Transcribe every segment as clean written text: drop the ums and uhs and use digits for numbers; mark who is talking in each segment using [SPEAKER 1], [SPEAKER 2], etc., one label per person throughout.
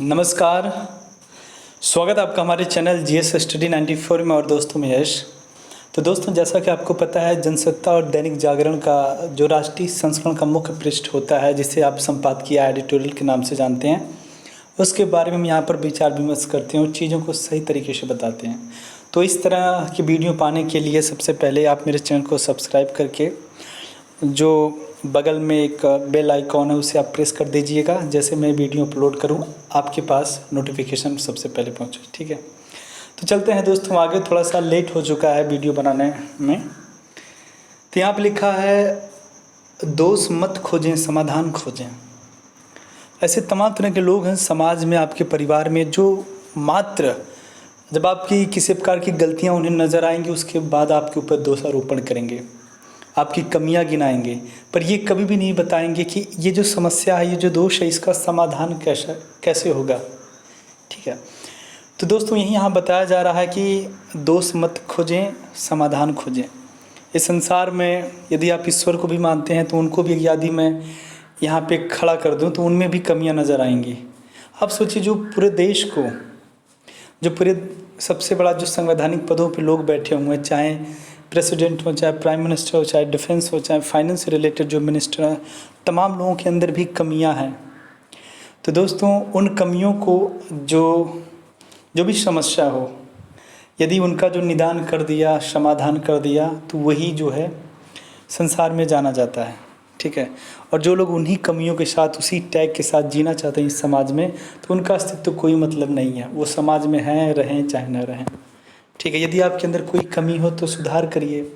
[SPEAKER 1] नमस्कार। स्वागत है आपका हमारे चैनल जीएस स्टडी 94 में। और दोस्तों में यश। तो दोस्तों, जैसा कि आपको पता है, जनसत्ता और दैनिक जागरण का जो राष्ट्रीय संस्करण का मुख्य पृष्ठ होता है, जिसे आप संपादकीय एडिटोरियल के नाम से जानते हैं, उसके बारे में हम यहाँ पर विचार विमर्श करते हैं और चीज़ों को सही तरीके से बताते हैं। तो इस तरह की वीडियो पाने के लिए सबसे पहले आप मेरे चैनल को सब्सक्राइब करके जो बगल में एक बेल आइकॉन है उसे आप प्रेस कर दीजिएगा। जैसे मैं वीडियो अपलोड करूं आपके पास नोटिफिकेशन सबसे पहले पहुंचे। ठीक है, तो चलते हैं दोस्तों आगे। थोड़ा सा लेट हो चुका है वीडियो बनाने में। तो यहाँ पर लिखा है, दोष मत खोजें, समाधान खोजें। ऐसे तमाम तरह के लोग हैं समाज में, आपके परिवार में, जो मात्र जब आपकी किसी प्रकार की गलतियाँ उन्हें नज़र आएंगी उसके बाद आपके ऊपर दोषारोपण करेंगे, आपकी कमियां गिनाएंगे, पर ये कभी भी नहीं बताएंगे कि ये जो समस्या है, ये जो दोष है, इसका समाधान कैसे होगा। ठीक है, तो दोस्तों यही यहाँ बताया जा रहा है कि दोष मत खोजें, समाधान खोजें। इस संसार में यदि आप ईश्वर को भी मानते हैं तो उनको भी यदि मैं यहाँ पे खड़ा कर दूँ तो उनमें भी कमियाँ नज़र आएंगी। आप सोचिए, जो पूरे देश को, जो पूरे सबसे बड़ा जो संवैधानिक पदों पे लोग बैठे हुए हैं, चाहे प्रेसिडेंट हो, चाहे प्राइम मिनिस्टर हो, चाहे डिफेंस हो, चाहे फाइनेंस से रिलेटेड जो मिनिस्टर हैं, तमाम लोगों के अंदर भी कमियां हैं। तो दोस्तों, उन कमियों को जो भी समस्या हो, यदि उनका जो निदान कर दिया, समाधान कर दिया, तो वही जो है संसार में जाना जाता है। ठीक है, और जो लोग उन्हीं कमियों के साथ, उसी टैग के साथ जीना चाहते हैं इस समाज में, तो उनका अस्तित्व कोई मतलब नहीं है। वो समाज में हैं, रहें चाहे न रहें। ठीक है, यदि आपके अंदर कोई कमी हो तो सुधार करिए।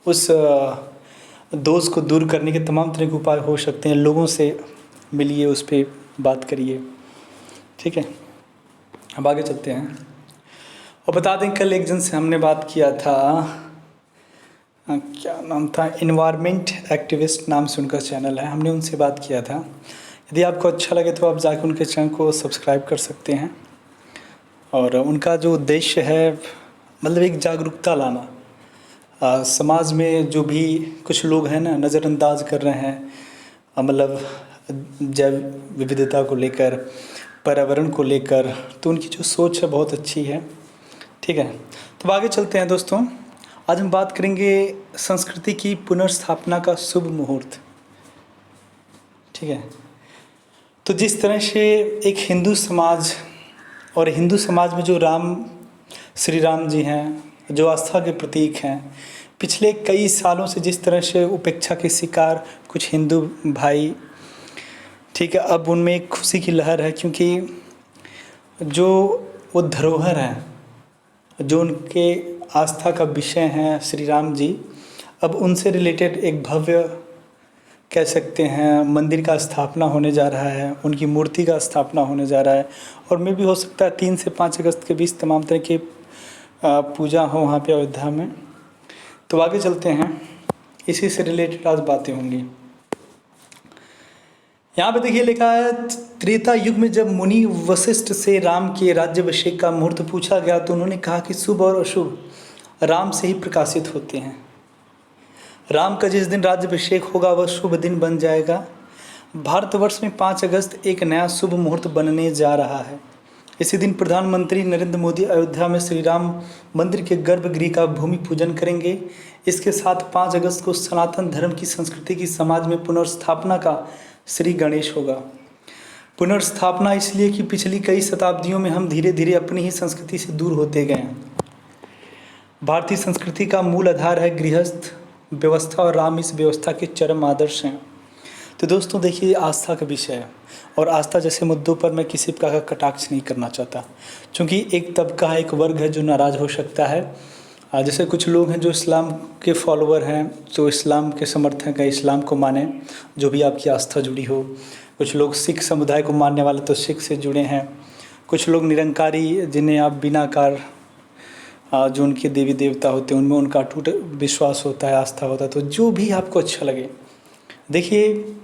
[SPEAKER 1] उस दोष को दूर करने के तमाम तरह के उपाय हो सकते हैं। लोगों से मिलिए, उस पर बात करिए। ठीक है, अब आगे चलते हैं और बता दें, कल एक जन से हमने बात किया था, क्या नाम था, इन्वायरमेंट एक्टिविस्ट नाम से उनका चैनल है, हमने उनसे बात किया था। यदि आपको अच्छा लगे तो आप जाकर उनके चैनल को सब्सक्राइब कर सकते हैं। और उनका जो उद्देश्य है, मतलब एक जागरूकता लाना। समाज में जो भी कुछ लोग हैं ना, नज़रअंदाज कर रहे हैं, मतलब जैव विविधता को लेकर, पर्यावरण को लेकर, तो उनकी जो सोच है बहुत अच्छी है। ठीक है, तो आगे चलते हैं दोस्तों। आज हम बात करेंगे संस्कृति की पुनर्स्थापना का शुभ मुहूर्त। ठीक है, तो जिस तरह से एक हिंदू समाज, और हिंदू समाज में जो श्री राम जी हैं, जो आस्था के प्रतीक हैं, पिछले कई सालों से जिस तरह से उपेक्षा के शिकार कुछ हिंदू भाई, ठीक है, अब उनमें एक खुशी की लहर है, क्योंकि जो वो धरोहर हैं, जो उनके आस्था का विषय हैं श्री राम जी, अब उनसे रिलेटेड एक भव्य, कह सकते हैं, मंदिर का स्थापना होने जा रहा है, उनकी मूर्ति का स्थापना होने जा रहा है। और मे भी हो सकता है 3 से 5 अगस्त के बीच तमाम तरह की पूजा हो वहाँ पे अयोध्या में। तो आगे चलते हैं, इसी से रिलेटेड आज बातें होंगी। यहाँ पे देखिए लिखा है, त्रेता युग में जब मुनि वशिष्ठ से राम के राज्याभिषेक का मुहूर्त पूछा गया तो उन्होंने कहा कि शुभ और अशुभ राम से ही प्रकाशित होते हैं। राम का जिस दिन राज्याभिषेक होगा वह शुभ दिन बन जाएगा। भारतवर्ष में 5 अगस्त एक नया शुभ मुहूर्त बनने जा रहा है। इसी दिन प्रधानमंत्री नरेंद्र मोदी अयोध्या में श्री राम मंदिर के गर्भगृह का भूमि पूजन करेंगे। इसके साथ 5 अगस्त को सनातन धर्म की संस्कृति की समाज में पुनर्स्थापना का श्री गणेश होगा। पुनर्स्थापना इसलिए कि पिछली कई शताब्दियों में हम धीरे धीरे अपनी ही संस्कृति से दूर होते गए हैं। भारतीय संस्कृति का मूल आधार है गृहस्थ व्यवस्था, और राम इस व्यवस्था के चरम आदर्श हैं। तो दोस्तों देखिए, आस्था का विषय है, और आस्था जैसे मुद्दों पर मैं किसी प्रकार का कटाक्ष नहीं करना चाहता, क्योंकि एक तबका है, एक वर्ग है जो नाराज़ हो सकता है। जैसे कुछ लोग हैं जो इस्लाम के फॉलोअर हैं, जो इस्लाम के समर्थक हैं, इस्लाम को माने, जो भी आपकी आस्था जुड़ी हो। कुछ लोग सिख समुदाय को मानने वाले तो सिख से जुड़े हैं। कुछ लोग निरंकारी, जिन्हें आप बिनाकार, जो उनके देवी देवता होते हैं, उनमें उनका अटूट विश्वास होता है, आस्था होता है। तो जो भी आपको अच्छा लगे, देखिए,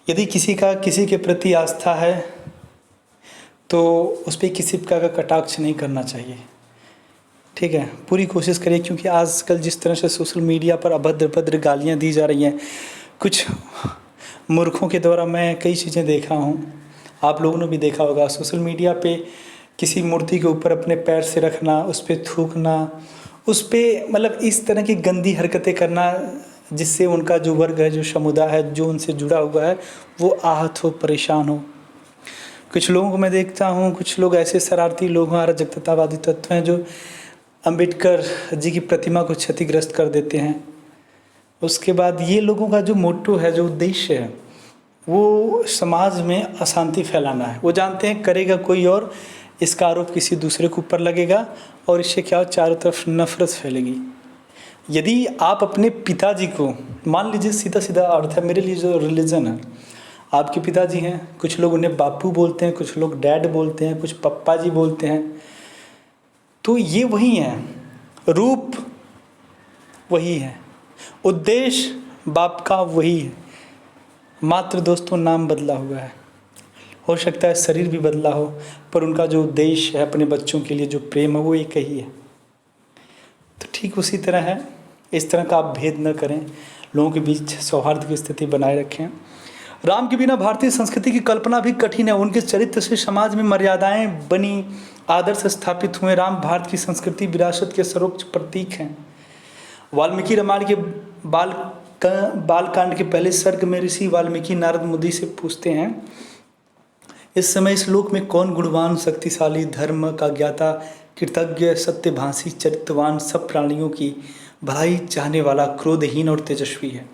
[SPEAKER 1] यदि किसी के प्रति आस्था है तो उस पर किसी प्रकार का कटाक्ष नहीं करना चाहिए। ठीक है, पूरी कोशिश करिए, क्योंकि आजकल जिस तरह से सोशल मीडिया पर अभद्र गालियाँ दी जा रही हैं कुछ मूर्खों के द्वारा, मैं कई चीज़ें देखा हूँ। आप लोगों ने भी देखा होगा सोशल मीडिया पे किसी मूर्ति के ऊपर अपने पैर से रखना, उस पर थूकना, उस पर मतलब इस तरह की गंदी हरकतें करना, जिससे उनका जो वर्ग है, जो समुदाय है, जो उनसे जुड़ा हुआ है, वो आहत हो, परेशान हो। कुछ लोगों को मैं देखता हूँ, कुछ लोग ऐसे शरारती लोग हैं, अराजकतावादी तत्व हैं जो अंबेडकर जी की प्रतिमा को क्षतिग्रस्त कर देते हैं। उसके बाद ये लोगों का जो मोटो है, जो उद्देश्य है, वो समाज में अशांति फैलाना है। वो जानते हैं करेगा कोई और, इसका आरोप किसी दूसरे के ऊपर लगेगा और इससे क्या हो, चारों तरफ नफरत फैलेगी। यदि आप अपने पिताजी को, मान लीजिए सीधा सीधा अर्थ है, मेरे लिए जो रिलीजन है, आपके पिताजी हैं, कुछ लोग उन्हें बापू बोलते हैं, कुछ लोग डैड बोलते हैं, कुछ पप्पा जी बोलते हैं, तो ये वही है, रूप वही है, उद्देश्य बाप का वही है, मात्र दोस्तों नाम बदला हुआ है। हो सकता है शरीर भी बदला हो, पर उनका जो उद्देश्य है अपने बच्चों के लिए जो प्रेम है वो एक ही है। तो ठीक उसी तरह है, इस तरह का आप भेद न करें, लोगों के बीच सौहार्द की स्थिति बनाए रखें। राम के बिना भारतीय संस्कृति की कल्पना भी कठिन है। उनके चरित्र से समाज में मर्यादाएं बनी, आदर्श स्थापित हुए। राम भारत की संस्कृति विरासत के सर्वोच्च प्रतीक हैं। वाल्मीकि रामायण के बालकांड के पहले सर्ग में ऋषि वाल्मीकि नारद मुनि से पूछते हैं, इस समय इस लोक में कौन गुणवान, शक्तिशाली, धर्म का ज्ञाता, कृतज्ञ, सत्यभाषी, चरित्रवान, सब प्राणियों की भलाई चाहने वाला, क्रोधहीन और तेजस्वी है,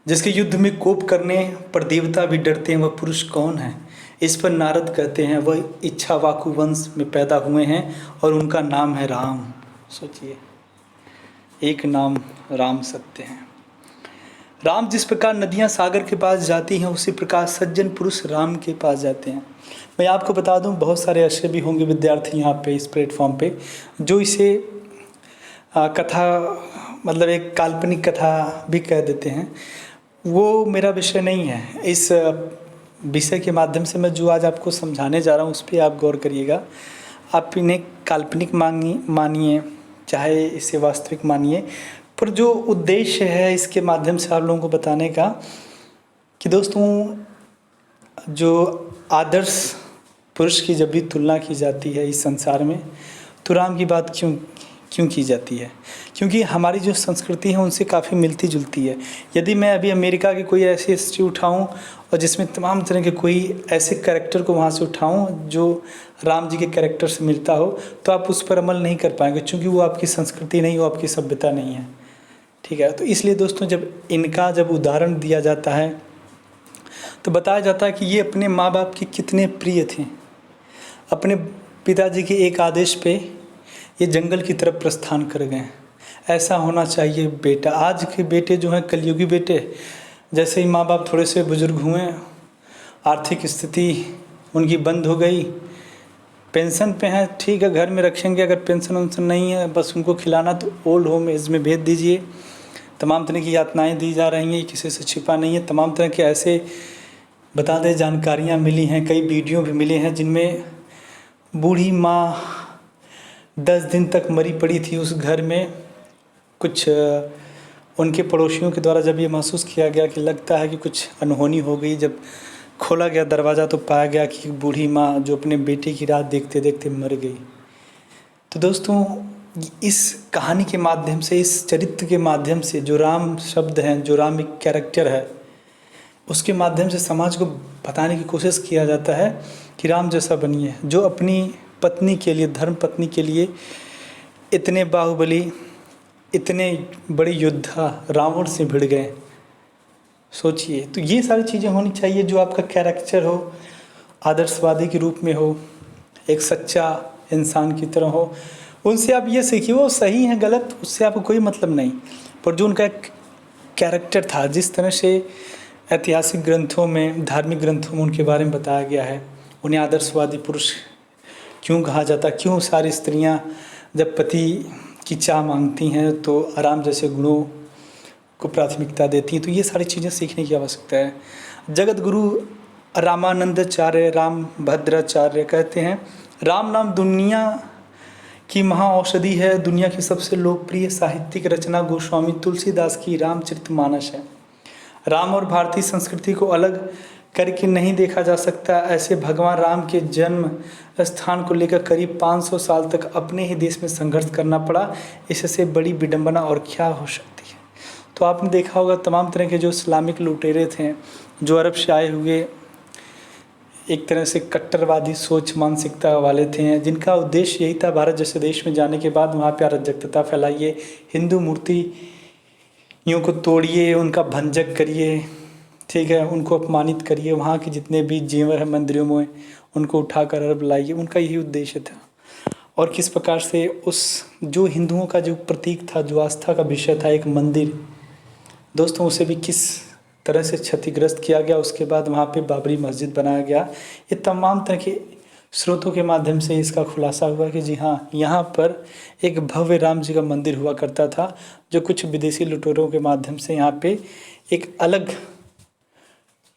[SPEAKER 1] जिसके युद्ध में कोप करने पर देवता भी डरते हैं, वह पुरुष कौन है? इस पर नारद कहते हैं, वह इच्छावाकु वंश में पैदा हुए हैं और उनका नाम है राम। सोचिए, एक नाम राम सत्य है। राम जिस प्रकार नदियां सागर के पास जाती हैं, उसी प्रकार सज्जन पुरुष राम के पास जाते हैं। मैं आपको बता दूं, बहुत सारे ऐसे भी होंगे विद्यार्थी यहाँ पे इस प्लेटफॉर्म पे जो इसे कथा, मतलब एक काल्पनिक कथा भी कह देते हैं। वो मेरा विषय नहीं है। इस विषय के माध्यम से मैं जो आज आपको समझाने जा रहा हूँ उस पर आप गौर करिएगा। आप इन्हें काल्पनिक मानिए, चाहे इसे वास्तविक मानिए, पर जो उद्देश्य है इसके माध्यम से आप लोगों को बताने का कि दोस्तों, जो आदर्श पुरुष की जब भी तुलना की जाती है इस संसार में, तो राम की बात क्यों की जाती है? क्योंकि हमारी जो संस्कृति है उनसे काफ़ी मिलती जुलती है। यदि मैं अभी अमेरिका की कोई ऐसी हिस्ट्री उठाऊं और जिसमें तमाम तरह के कोई ऐसे कैरेक्टर को वहाँ से उठाऊं जो राम जी के कैरेक्टर से मिलता हो, तो आप उस पर अमल नहीं कर पाएंगे, क्योंकि वो आपकी संस्कृति नहीं, वो आपकी सभ्यता नहीं है। ठीक है, तो इसलिए दोस्तों, जब उदाहरण दिया जाता है तो बताया जाता है कि ये अपने माँ बाप के कितने प्रिय थे। अपने पिताजी के एक आदेश पे ये जंगल की तरफ प्रस्थान कर गए। ऐसा होना चाहिए बेटा। आज के बेटे जो हैं, कलयुगी बेटे, जैसे ही माँ बाप थोड़े से बुजुर्ग हुए, आर्थिक स्थिति उनकी बंद हो गई, पेंशन पे हैं, ठीक है घर में रखेंगे, अगर पेंशन वेंशन नहीं है बस उनको खिलाना, तो ओल्ड होम एज में भेज दीजिए। तमाम तरह की यातनाएं दी जा रही हैं, किसी से छिपा नहीं है। तमाम तरह के ऐसे बता दें जानकारियाँ मिली हैं, कई वीडियो भी मिले हैं जिनमें बूढ़ी माँ 10 दिन तक मरी पड़ी थी उस घर में। कुछ उनके पड़ोसियों के द्वारा जब ये महसूस किया गया कि लगता है कि कुछ अनहोनी हो गई, जब खोला गया दरवाज़ा तो पाया गया कि बूढ़ी माँ जो अपने बेटे की राह देखते देखते मर गई। तो दोस्तों, इस कहानी के माध्यम से, इस चरित्र के माध्यम से, जो राम शब्द हैं, जो राम एक कैरेक्टर है, उसके माध्यम से समाज को बताने की कोशिश किया जाता है कि राम जैसा बनिए, जो अपनी पत्नी के लिए, धर्म पत्नी के लिए इतने बाहुबली, इतने बड़े योद्धा रावण से भिड़ गए। सोचिए, तो ये सारी चीज़ें होनी चाहिए। जो आपका कैरेक्टर हो, आदर्शवादी के रूप में हो, एक सच्चा इंसान की तरह हो, उनसे आप ये सीखिए। वो सही है गलत, उससे आपको कोई मतलब नहीं, पर जो उनका एक कैरेक्टर था, जिस तरह से ऐतिहासिक ग्रंथों में, धार्मिक ग्रंथों में उनके बारे में बताया गया है, उन्हें आदर्शवादी पुरुष क्यों कहा जाता, क्यों सारी स्त्रियां जब पति की चाह मांगती हैं तो आराम जैसे गुणों को प्राथमिकता देती हैं, तो ये सारी चीज़ें सीखने की आवश्यकता है। जगत गुरु रामानंदाचार्य, राम भद्राचार्य कहते हैं, राम नाम दुनिया की महाऔषधि है। दुनिया की सबसे लोकप्रिय साहित्यिक रचना गोस्वामी तुलसीदास की रामचरितमानस है। राम और भारतीय संस्कृति को अलग करके नहीं देखा जा सकता। ऐसे भगवान राम के जन्म स्थान को लेकर करीब 500 साल तक अपने ही देश में संघर्ष करना पड़ा। इससे बड़ी विडंबना और क्या हो सकती है। तो आपने देखा होगा तमाम तरह के जो इस्लामिक लुटेरे थे, जो अरब से आए हुए एक तरह से कट्टरवादी सोच मानसिकता वाले थे, जिनका उद्देश्य यही था भारत जैसे देश में जाने के बाद वहाँ पे अराजकता फैलाइए, हिंदू मूर्तियों को तोड़िए, उनका भंजक करिए, ठीक है, उनको अपमानित करिए, वहाँ के जितने भी जेवर हैं मंदिरों में उनको उठाकर अरब लाइए। उनका यही उद्देश्य था। और किस प्रकार से उस जो हिंदुओं का जो प्रतीक था, जो आस्था का विषय था, एक मंदिर, दोस्तों उसे भी किस तरह से क्षतिग्रस्त किया गया। उसके बाद वहाँ पे बाबरी मस्जिद बनाया गया। ये तमाम तरह के स्रोतों के माध्यम से इसका खुलासा हुआ कि जी हाँ, यहाँ पर एक भव्य राम जी का मंदिर हुआ करता था, जो कुछ विदेशी लुटेरों के माध्यम से यहाँ पे एक अलग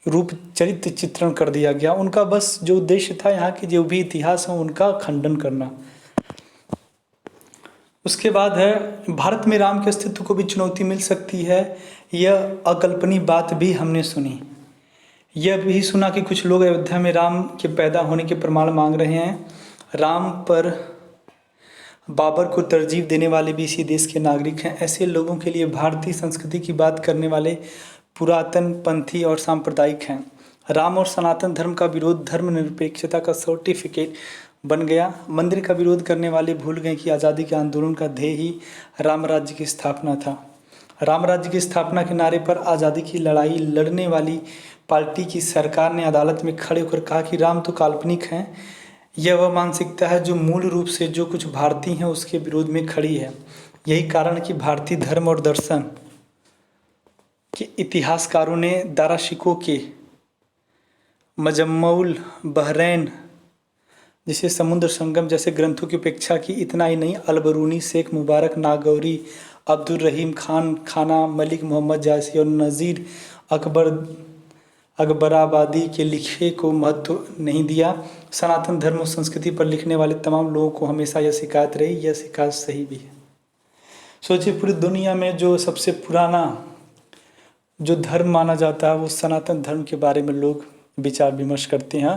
[SPEAKER 1] रूप चरित्र चित्रण कर दिया गया। उनका बस जो उद्देश्य था यहाँ के जो भी इतिहास है उनका खंडन करना। उसके बाद है भारत में राम के अस्तित्व को भी चुनौती मिल सकती है। यह अकल्पनीय बात भी हमने सुनी। यह भी सुना कि कुछ लोग अयोध्या में राम के पैदा होने के प्रमाण मांग रहे हैं। राम पर बाबर को तरजीह देने वाले भी इसी देश के नागरिक हैं। ऐसे लोगों के लिए भारतीय संस्कृति की बात करने वाले पुरातन पंथी और सांप्रदायिक हैं। राम और सनातन धर्म का विरोध धर्मनिरपेक्षता का सर्टिफिकेट बन गया। मंदिर का विरोध करने वाले भूल गए कि आज़ादी के आंदोलन का ध्येय ही राम राज्य की स्थापना था। राम राज्य की स्थापना के नारे पर आज़ादी की लड़ाई लड़ने वाली पार्टी की सरकार ने अदालत में खड़े होकर कहा कि राम तो काल्पनिक हैं। यह वह मानसिकता है जो मूल रूप से जो कुछ भारतीय हैं उसके विरोध में खड़ी है। यही कारण कि भारतीय धर्म और दर्शन के इतिहासकारों ने दाराशिकों के मजम्मउल बहरैन जिसे समुद्र संगम जैसे ग्रंथों की उपेक्षा की। इतना ही नहीं, अलबरूनी, शेख मुबारक, नागौरी, अब्दुल रहीम खान, खाना मलिक, मोहम्मद जायसी और नज़ीर अकबराबादी के लिखे को महत्व नहीं दिया। सनातन धर्म और संस्कृति पर लिखने वाले तमाम लोगों को हमेशा यह शिकायत रही। यह शिकायत सही भी है। सोचिए, पूरी दुनिया में जो सबसे पुराना जो धर्म माना जाता है वो सनातन धर्म के बारे में लोग विचार विमर्श करते हैं।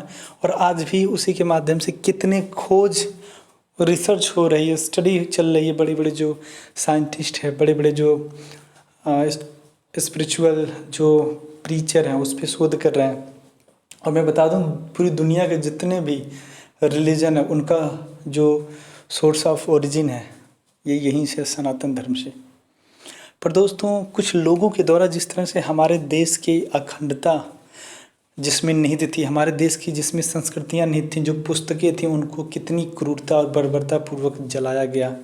[SPEAKER 1] और आज भी उसी के माध्यम से कितने खोज रिसर्च हो रही है, स्टडी चल रही है। बड़े बड़े जो साइंटिस्ट हैं, बड़े बड़े जो स्पिरिचुअल जो प्रीचर हैं उस पर शोध कर रहे हैं। और मैं बता दूं, पूरी दुनिया के जितने भी रिलीजन है उनका जो सोर्स ऑफ ओरिजिन है ये यहीं से, सनातन धर्म से। पर दोस्तों, कुछ लोगों के द्वारा जिस तरह से हमारे देश की अखंडता जिसमें निहित थी, हमारे देश की जिसमें संस्कृतियाँ निहित थीं, जो पुस्तकें थीं, उनको कितनी क्रूरता और बर्बरता पूर्वक जलाया गया,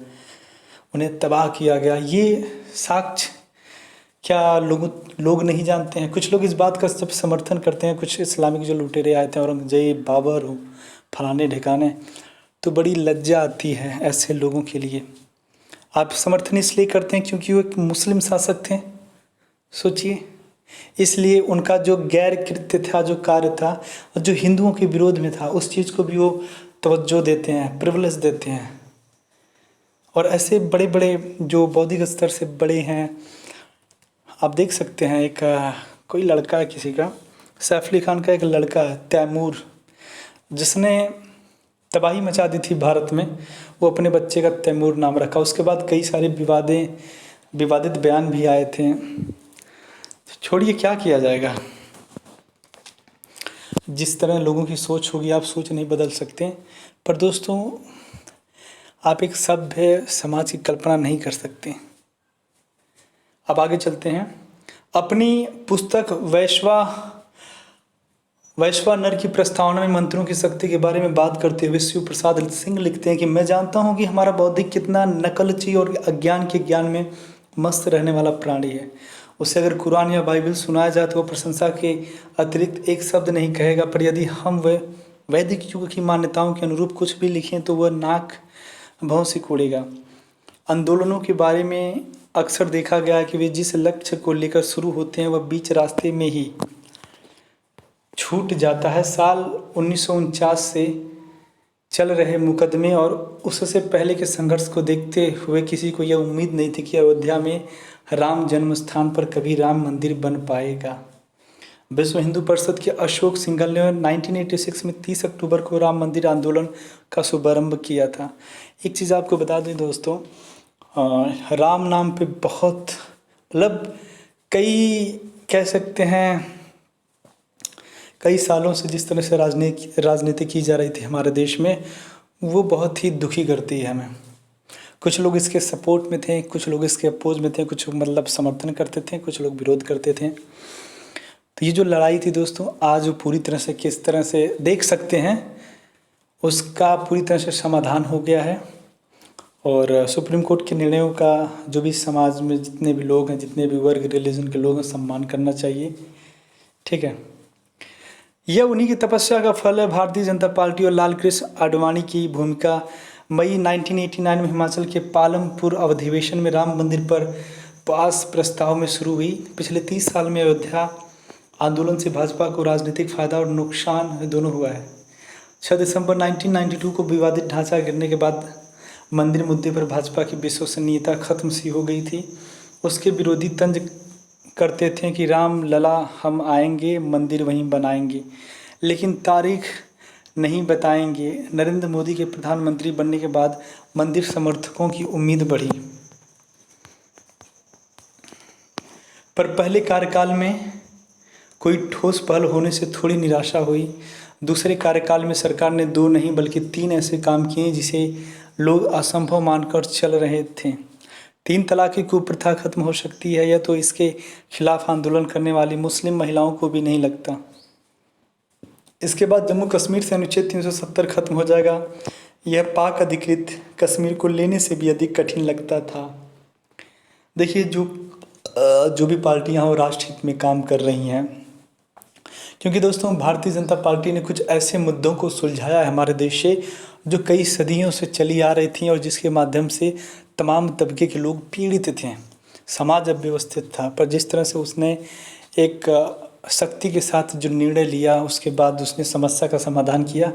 [SPEAKER 1] उन्हें तबाह किया गया, ये साक्ष्य क्या लोग नहीं जानते हैं। कुछ लोग इस बात का सब समर्थन करते हैं। कुछ इस्लामिक जो लुटेरे आए थे, औरंगजेब, बाबर हो, फलाने ढिकाने, तो बड़ी लज्जा आती है ऐसे लोगों के लिए। आप समर्थन इसलिए करते हैं क्योंकि वो एक मुस्लिम शासक थे। सोचिए, इसलिए उनका जो गैर कृत्य था, जो कार्य था, और जो हिंदुओं के विरोध में था, उस चीज़ को भी वो तवज्जो देते हैं, प्रिविलेज देते हैं। और ऐसे बड़े बड़े जो बौद्धिक स्तर से बड़े हैं, आप देख सकते हैं। एक कोई लड़का है किसी का, सैफ अली खान का एक लड़का है तैमूर, जिसने तबाही मचा दी थी भारत में। वो अपने बच्चे का तैमूर नाम रखा। उसके बाद कई सारे विवादित बयान भी आए थे। छोड़िए, क्या किया जाएगा। जिस तरह लोगों की सोच होगी, आप सोच नहीं बदल सकते। पर दोस्तों, आप एक सभ्य समाज की कल्पना नहीं कर सकते। अब आगे चलते हैं। अपनी पुस्तक वैश्वानर की प्रस्तावना में मंत्रों की शक्ति के बारे में बात करते हुए शिव प्रसाद सिंह लिखते हैं कि मैं जानता हूं कि हमारा बौद्धिक कितना नकलची और अज्ञान के ज्ञान में मस्त रहने वाला प्राणी है। उसे अगर कुरान या बाइबल सुनाया जाए तो वह प्रशंसा के अतिरिक्त एक शब्द नहीं कहेगा। पर यदि हम वैदिक युग की मान्यताओं के अनुरूप कुछ भी लिखें तो वह नाक भौं से कोड़ेगा। आंदोलनों के बारे में अक्सर देखा गया है कि वे जिस लक्ष्य को लेकर शुरू होते हैं वह बीच रास्ते में ही छूट जाता है। साल 1949 से चल रहे मुकदमे और उससे पहले के संघर्ष को देखते हुए किसी को यह उम्मीद नहीं थी कि अयोध्या में राम जन्म स्थान पर कभी राम मंदिर बन पाएगा। विश्व हिंदू परिषद के अशोक सिंघल ने 1986 में 30 अक्टूबर को राम मंदिर आंदोलन का शुभारंभ किया था। एक चीज़ आपको बता दें दोस्तों, राम नाम पे बहुत मतलब कई कह सकते हैं कई सालों से जिस तरह से राजनीति की जा रही थी हमारे देश में, वो बहुत ही दुखी करती है हमें। कुछ लोग इसके सपोर्ट में थे, कुछ लोग इसके अपोज में थे, कुछ मतलब समर्थन करते थे, कुछ लोग विरोध करते थे। तो ये जो लड़ाई थी दोस्तों, आज वो पूरी तरह से किस तरह से देख सकते हैं, उसका पूरी तरह से समाधान हो गया है। और सुप्रीम कोर्ट के निर्णयों का जो भी समाज में जितने भी लोग हैं, जितने भी वर्ग रिलीजन के लोग हैं, सम्मान करना चाहिए। ठीक है, यह उन्हीं की तपस्या का फल है। भारतीय जनता पार्टी और लाल कृष्ण आडवाणी की भूमिका मई 1989 में हिमाचल के पालमपुर अधिवेशन में राम मंदिर पर पास प्रस्ताव में शुरू हुई। पिछले 30 साल में अयोध्या आंदोलन से भाजपा को राजनीतिक फायदा और नुकसान दोनों हुआ है। 6 दिसंबर 1992 को विवादित ढांचा गिरने के बाद मंदिर मुद्दे पर भाजपा की विश्वसनीयता खत्म सी हो गई थी। उसके विरोधी तंज करते थे कि राम लला हम आएंगे, मंदिर वहीं बनाएंगे, लेकिन तारीख नहीं बताएंगे। नरेंद्र मोदी के प्रधानमंत्री बनने के बाद मंदिर समर्थकों की उम्मीद बढ़ी, पर पहले कार्यकाल में कोई ठोस पहल होने से थोड़ी निराशा हुई। दूसरे कार्यकाल में सरकार ने 2 नहीं बल्कि 3 ऐसे काम किए जिसे लोग असंभव मानकर चल रहे थे। 3 तलाक की कुप्रथा खत्म हो सकती है, यह तो इसके खिलाफ आंदोलन करने वाली मुस्लिम महिलाओं को भी नहीं लगता। इसके बाद जम्मू कश्मीर से अनुच्छेद 370 खत्म हो जाएगा। यह पाक अधिकृत कश्मीर को लेने से भी अधिक कठिन लगता था। देखिए, जो भी पार्टियां वो राष्ट्रहित में काम कर रही हैं, क्योंकि दोस्तों भारतीय जनता पार्टी ने कुछ ऐसे मुद्दों को सुलझाया है हमारे देश से जो कई सदियों से चली आ रही थी और जिसके माध्यम से तमाम तबके के लोग पीड़ित थे, समाज अव्यवस्थित था। पर जिस तरह से उसने एक शक्ति के साथ जो निर्णय लिया, उसके बाद उसने समस्या का समाधान किया,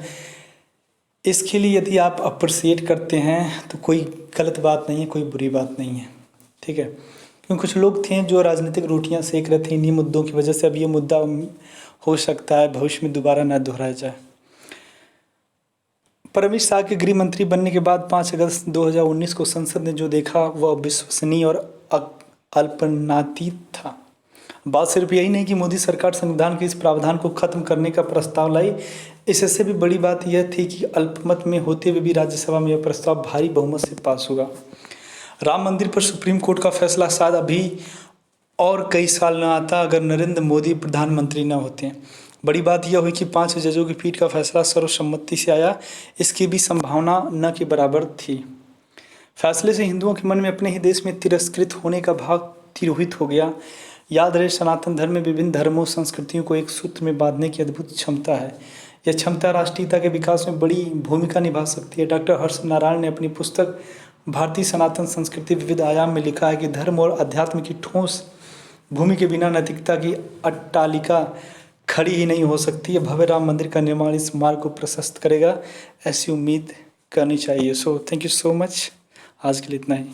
[SPEAKER 1] इसके लिए यदि आप अप्रिशिएट करते हैं तो कोई गलत बात नहीं है, कोई बुरी बात नहीं है। ठीक है, क्योंकि कुछ लोग थे जो राजनीतिक रोटियां सेक रहे थे इन्हीं मुद्दों की वजह से। अब ये मुद्दा हो सकता है भविष्य में दोबारा न दोहराया जाए। पर अमित शाह के गृह मंत्री बनने के बाद 5 अगस्त 2019 को संसद ने जो देखा वह अविश्वसनीय और अल्पनातीत था। बात सिर्फ यही नहीं कि मोदी सरकार संविधान के इस प्रावधान को खत्म करने का प्रस्ताव लाई, इससे भी बड़ी बात यह थी कि अल्पमत में होते हुए भी राज्यसभा में यह प्रस्ताव भारी बहुमत से पास होगा। राम मंदिर पर सुप्रीम कोर्ट का फैसला शायद अभी और कई साल न आता अगर नरेंद्र मोदी प्रधानमंत्री न होते। बड़ी बात यह हुई कि 5 जजों की पीठ का फैसला सर्वसम्मति से आया, इसकी भी संभावना न के बराबर थी। फैसले से हिंदुओं के मन में अपने ही देश में तिरस्कृत होने का भाव तिरोहित हो गया। याद रहे, सनातन धर्म में विभिन्न धर्मों संस्कृतियों को एक सूत्र में बांधने की अद्भुत क्षमता है। यह क्षमता राष्ट्रीयता के विकास में बड़ी भूमिका निभा सकती है। डॉक्टर हर्ष नारायण ने अपनी पुस्तक भारतीय सनातन संस्कृति विविध आयाम में लिखा है कि धर्म और अध्यात्म की ठोस भूमि के बिना नैतिकता की अट्टालिका खड़ी ही नहीं हो सकती है। भव्य राम मंदिर का निर्माण इस मार्ग को प्रशस्त करेगा, ऐसी उम्मीद करनी चाहिए। So thank you so much. आज के लिए इतना ही।